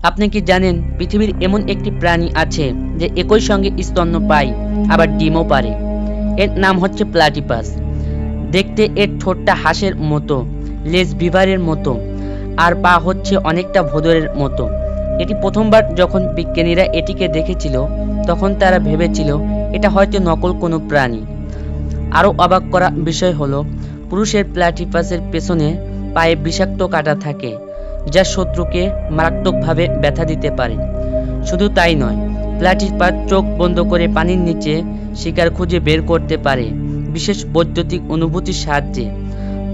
আপনি কি জানেন পৃথিবীর এমন একটি প্রাণী আছে যে একই সঙ্গে স্তন্য পায় আবার ডিমও পারে? এর নাম হচ্ছে প্লাটিপাস। দেখতে এর ঠোঁটটা হাঁসের মতো, লেজ বিভারের মতো, আর পা হচ্ছে অনেকটা ভোঁদরের মতো। এটি প্রথমবার যখন বিজ্ঞানীরা এটিকে দেখেছিল তখন তারা ভেবেছিল এটা হয়তো নকল কোনো প্রাণী। আরও অবাক করা বিষয় হলো পুরুষের প্লাটিপাসের পেছনে পায়ে বিষাক্ত কাঁটা থাকে যা শত্রুকে মারাত্মকভাবে ব্যথা দিতে পারে। শুধু তাই নয়, প্লাটিপাস চোখ বন্ধ করে পানির নিচে শিকার খুঁজে বের করতে পারে বিশেষ বৈদ্যুতিক অনুভূতির সাহায্যে।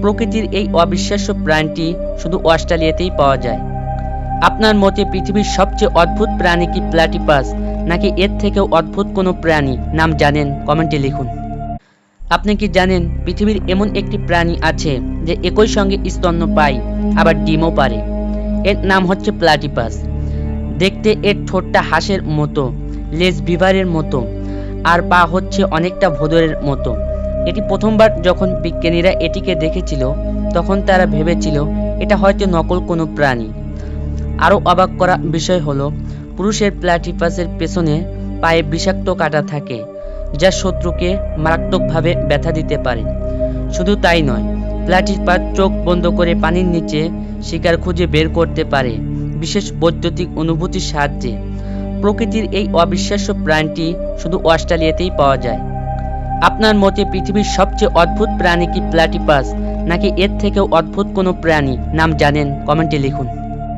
প্রকৃতির এই অবিশ্বাস্য প্রাণীটি শুধু অস্ট্রেলিয়াতেই পাওয়া যায়। আপনার মতে পৃথিবীর সবচেয়ে অদ্ভুত প্রাণী কি প্লাটিপাস, নাকি এর থেকেও অদ্ভুত কোনো প্রাণী নাম জানেন? কমেন্টে লিখুন। আপনি কি জানেন পৃথিবীর এমন একটি প্রাণী আছে যে একই সঙ্গে স্তন্য পায় আবার ডিমও পারে? এর নাম হচ্ছে প্লাটিপাস। দেখতে এর ঠোঁটটা হাঁসের মতো, লেজ বিভারের মতো, আর পা হচ্ছে অনেকটা ভোঁদরের মতো। এটি প্রথমবার যখন বিজ্ঞানীরা এটিকে দেখেছিল তখন তারা ভেবেছিল এটা হয়তো নকল কোনো প্রাণী। আরও অবাক করা বিষয় হলো পুরুষের প্লাটিপাসের পেছনে পায়ে বিষাক্ত কাঁটা থাকে যা শত্রুকে মারাত্মকভাবে ব্যথা দিতে পারে। শুধু তাই নয়, প্লাটিপাস চোখ বন্ধ করে পানির নিচে শিকার খুঁজে বের করতে পারে বিশেষ বৈদ্যুতিক অনুভূতির সাহায্যে। প্রকৃতির এই অবিশ্বাস্য প্রাণীটি শুধু অস্ট্রেলিয়াতেই পাওয়া যায়। আপনার মতে পৃথিবীর সবচেয়ে অদ্ভুত প্রাণী কি প্লাটিপাস, নাকি এর থেকেও অদ্ভুত কোনো প্রাণী নাম জানেন? কমেন্টে লিখুন।